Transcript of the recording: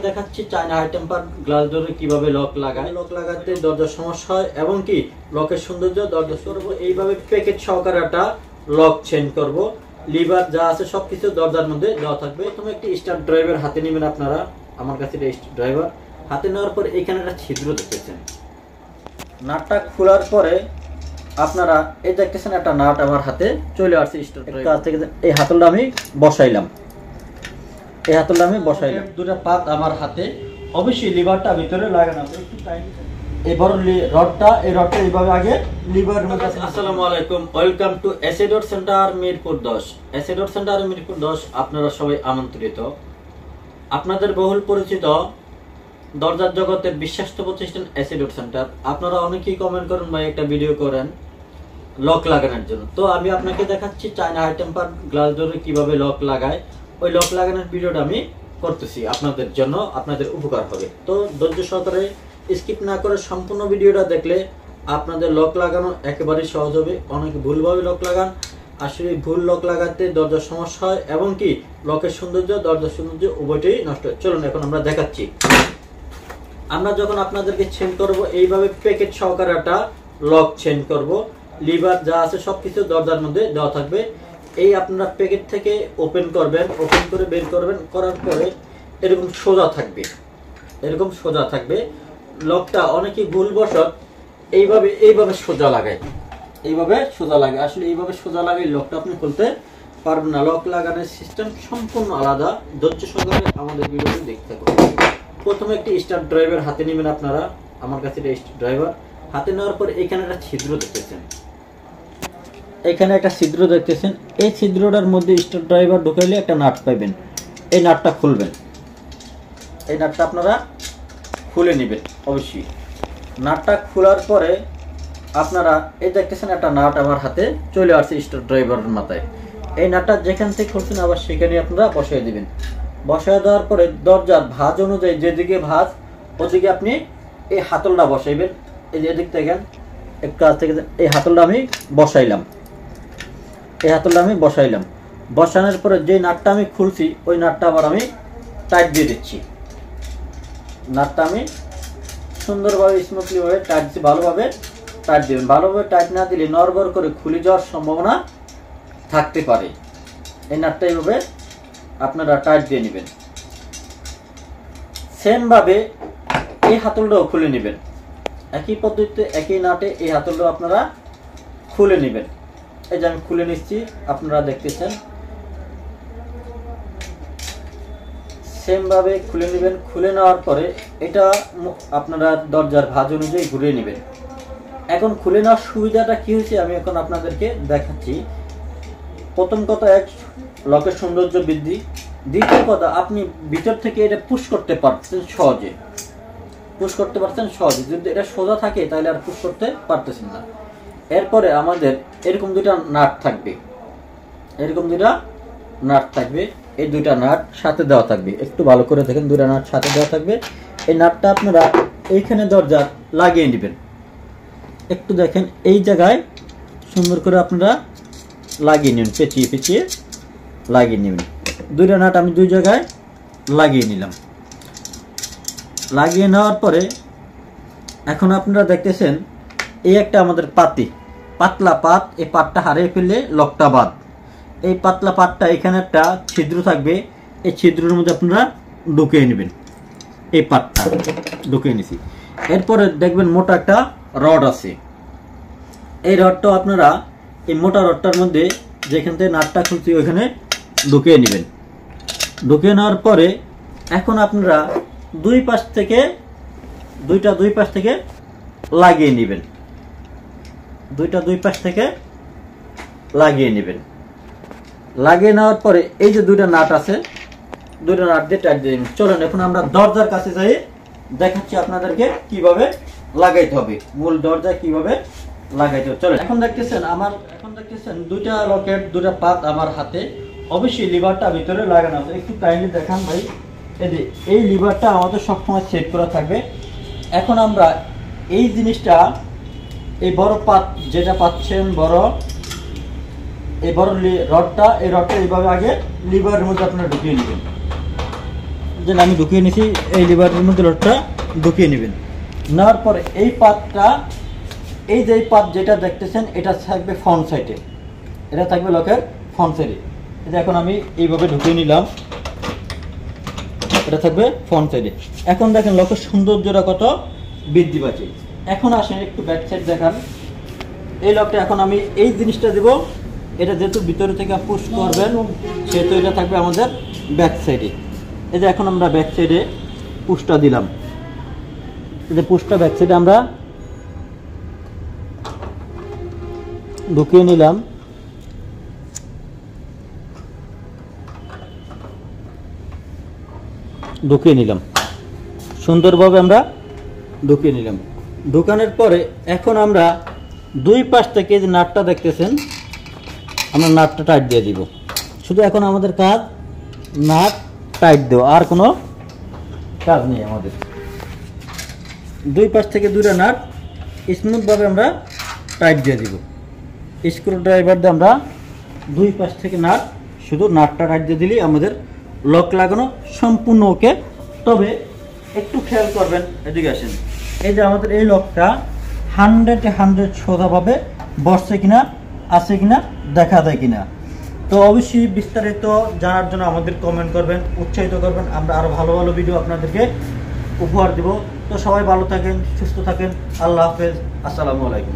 দেখাচ্ছি China high temper glass ডোরে কিভাবে লক লাগায়। লক লাগাতে দরজার সমস্যা হয় এবং কি লকের সৌন্দর্য দরজা করব। এইভাবে প্যাকেট সহকারে একটা লক চেঞ্জ করব। লিভার যা আছে সবকিছু দরজার মধ্যে দেওয়া থাকবে। প্রথমে একটি স্টার ড্রাইভার হাতে নেবেন আপনারা। আমার কাছে এটা ড্রাইভার হাতে নেওয়ার পর এখানে একটা ছিদ্র দেখতেছেন। নাটটা খোলার পরে আপনারা এই দেখতেছেন একটা নাট আমার হাতে চলে আসছে স্টার ড্রাইভার থেকে। এই হাতলটা আমি বসাইলাম, দুটো পাত আমার হাতে। অবশ্যই লিভারটা ভিতরে লাগানো আছে। একটু টাইট এই বড় রডটা এইভাবে আগে লিভারের মধ্যে আছে। আসসালামু আলাইকুম, welcome to SA dot centre Mirpur 10। SA dot centre Mirpur 10 আপনারা সবাই আমন্ত্রিত। আপনাদের বহুল পরিচিত দরজার জগতের বিশ্বস্ত প্রতিষ্ঠান এসএডট সেন্টার। আপনারা অনেকেই কমেন্ট করেন ভাই একটা ভিডিও করেন লক লাগানোর জন্য। তো আমি আপনাকে দেখাচ্ছি চায়না হাই টেম্পার গ্লাস ডোরে কিভাবে লক লাগায়। ওই লক লাগানোর ভিডিওটা আমি করতেছি আপনাদের জন্য, আপনাদের উপকার হবে। তো ধৈর্য সহকারে স্কিপ না করে সম্পূর্ণ ভিডিওটা দেখলে আপনাদের লক লাগানো একেবারেই সহজ হবে। অনেকে ভুলভাবে লক লাগান, আসলে ভুল লক লাগাতে দরজার সমস্যা হয় এবং কি লকের সৌন্দর্য দরজার সৌন্দর্য উভয়টাই নষ্ট হয়। চলুন এখন আমরা দেখাচ্ছি। আমরা যখন আপনাদেরকে চেঞ্জ করব এইভাবে প্যাকেট সহকারে একটা লক চেঞ্জ করব। লিভার যা আছে সবকিছু দরজার মধ্যে দেওয়া থাকবে। এই আপনারা প্যাকেট থেকে ওপেন করবেন, ওপেন করে বের করবেন। করার পরে এরকম সোজা থাকবে লকটা। অনেকেই ভুলবশত এইভাবে সোজা লাগায়, আসলে এইভাবে সোজা লাগাই লকটা আপনি খুলতে পারবেন না। লক লাগানোর সিস্টেম সম্পূর্ণ আলাদা। ধৈর্য সহকারে আমাদের ভিডিওটি দেখতে হবে। প্রথমে একটি স্টার ড্রাইভার হাতে নেবেন আপনারা। আমার কাছে এটা স্টার ড্রাইভার হাতে নেওয়ার পর এখানে একটা ছিদ্র দেখতেছেন। এই ছিদ্রটার মধ্যে স্টার ড্রাইভার ঢুকাইলে একটা নাট পাইবেন। এই নাটটা খুলবেন, এই নাটটা আপনারা খুলে নেবেন। অবশ্যই নাটটা খোলার পরে আপনারা এই দেখতেছেন একটা নাট আমার হাতে চলে আসছে স্টার ড্রাইভারের মাথায়। এই নাটটা যেখান থেকে খুলছেন আবার সেখানে আপনারা বসাই দিবেন। বসায় দেওয়ার পরে দরজার ভাঁজ অনুযায়ী যেদিকে ভাঁজ ওদিকে আপনি এই হাতলটা বসাইবেন। এই যে এদিক থেকে একটু কাছ থেকে এই হাতলটা আমি বসাইলাম। বসানোর পরে যে নাটটা আমি খুলছি ওই নাটটা আবার আমি টাইট দিয়ে দিচ্ছি। নাটটা আমি সুন্দরভাবে স্মুথলি ভাবে টাইট দিচ্ছি। ভালোভাবে টাইট দিবেন। ভালোভাবে টাইট না দিলে নড়বড় করে খুলে যাওয়ার সম্ভাবনা থাকতে পারে। এই নাটটা এইভাবে আপনারা টাইট দিয়ে নেবেন। সেম ভাবে এই হাতলটাও খুলে নেবেন। একই পদ্ধতিতে একই নাটে এই হাতলটাও আপনারা খুলে নেবেন। এই যে আমি খুলে নিচ্ছি, আপনারা দেখতেছেন। সেম ভাবে খুলে নেবেন। খুলে নেওয়ার পরে এটা আপনারা দরজার ভাঁজ অনুযায়ী ঘুরিয়ে নেবেন। এখন খুলে নেওয়ার সুবিধাটা কি হয়েছে আমি এখন আপনাদেরকে দেখাচ্ছি। প্রথম কথা, এক লকের সৌন্দর্য বৃদ্ধি। দ্বিতীয় কথা, আপনি ভিতর থেকে এটা পুশ করতে পারছেন সহজে। যদি এটা সোজা থাকে তাহলে আর পুশ করতে পারতেছেন না। এরপরে আমাদের এরকম দুইটা নাট থাকবে, এই দুইটা নাট সাথে দেওয়া থাকবে। একটু ভালো করে দেখেন, দুইটা নাট সাথে দেওয়া থাকবে। এই নাটটা আপনারা এইখানে দরজা লাগিয়ে নেবেন। একটু দেখেন, এই জায়গায় সুন্দর করে আপনারা লাগিয়ে নেবেন, পেঁচিয়ে লাগিয়ে নেবেন। দুইটা নাট আমি দুই জায়গায় লাগিয়ে নিলাম। লাগিয়ে নেওয়ার পরে এখন আপনারা দেখতেছেন এই একটা আমাদের পাতলা পাত। এই পাতটা হারিয়ে ফেললে লকটা বাদ। এই পাতলা পাতটা এখানে একটা ছিদ্র থাকবে। এই ছিদ্রের মধ্যে আপনারা ঢুকিয়ে নেবেন। এই পাতটা ঢুকিয়ে নিছি। এরপরে দেখবেন মোটা একটা রড আছে। এই রডটাও আপনারা এই মোটা রডটার মধ্যে যেখান থেকে নাটটা খুলছি ওইখানে ঢুকিয়ে নেবেন। ঢুকিয়ে নেওয়ার পরে এখন আপনারা দুই পাশ থেকে লাগিয়ে নেবেন। লাগিয়ে নেওয়ার পরে এই যে দুইটা নাট আছে, দুইটা নাট দিয়ে টাইট দিয়ে নেবেন। চলেন এখন আমরা দরজার কাছে যাই, দেখাচ্ছি আপনাদেরকে কিভাবে লাগাইতে হবে, মূল দরজা কিভাবে লাগাইতে হবে। চলেন এখন দেখতেছেন দুইটা লকেট, দুইটা পাত আমার হাতে। অবশ্যই লিভারটা ভিতরে লাগানো আছে। একটু কাইন্ডলি দেখান ভাই। এই লিভারটা আমাদের সবসময় সেট করা থাকবে। এখন আমরা এই জিনিসটা, এই বড় পাত যেটা পাচ্ছেন, এই বড় রডটা, এইভাবে আগে লিভারের মধ্যে আপনারা ঢুকিয়ে নেবেন। যে আমি ঢুকিয়ে নিছি, এই লিভারের মধ্যে লকটা ঢুকিয়ে নেবেন। নেওয়ার পরে এই পাতটা, এই যে পাত যেটা দেখতেছেন এটা থাকবে ফ্রন্ট সাইডে, এটা থাকবে লকের ফ্রন্ট সাইডে। এই যে এখন আমি এইভাবে ঢুকিয়ে নিলাম, এটা থাকবে ফ্রন্ট সাইডে। এখন দেখেন লকের সৌন্দর্যটা কত বৃদ্ধি পাচ্ছে। এখন আসেন একটু ব্যাক সাইড দেখান। এই লকটা এখন আমি এই জিনিসটা দেব, এটা যেহেতু ভিতরে থেকে পুশ করবেন সেহেতু এটা থাকবে আমাদের ব্যাক সাইডে। এই যে এখন আমরা ব্যাক সাইডে পুশটা দিলাম, এই যে পুশটা ব্যাক সাইডে আমরা ঢুকিয়ে নিলাম। ঢুকিয়ে নিলাম সুন্দরভাবে, আমরা ঢুকিয়ে নিলাম। ঢুকানোর পরে এখন আমরা দুই পাশ থেকে যে নাটটা দেখতেছেন, আমরা নাটটা টাইট দিয়ে দিব। শুধু এখন আমাদের কাজ নাট টাইট দেওয়া, আর কোনো কাজ নেই আমাদের। দুই পাশ থেকে দুইটা নাট স্মুথভাবে আমরা টাইট দিয়ে দিব। স্ক্রু ড্রাইভার দিয়ে আমরা দুই পাশ থেকে নাট, শুধু নাটটা টাইট দিয়ে দিলেই আমাদের লক লাগানো সম্পূর্ণ ওকে। তবে একটু খেয়াল করবেন, এদিকে আসেন, এই যে আমাদের এই লকটা 100 সোজাভাবে বসছে কিনা, আছে কিনা, দেখা যায় কিনা। তো অবশ্যই বিস্তারিত জানার জন্য আমাদের কমেন্ট করবেন, উৎসাহিত করবেন, আমরা আরও ভালো ভালো ভিডিও আপনাদেরকে উপহার দেব। তো সবাই ভালো থাকেন, সুস্থ থাকেন, আল্লাহ হাফেজ, আসসালামু আলাইকুম।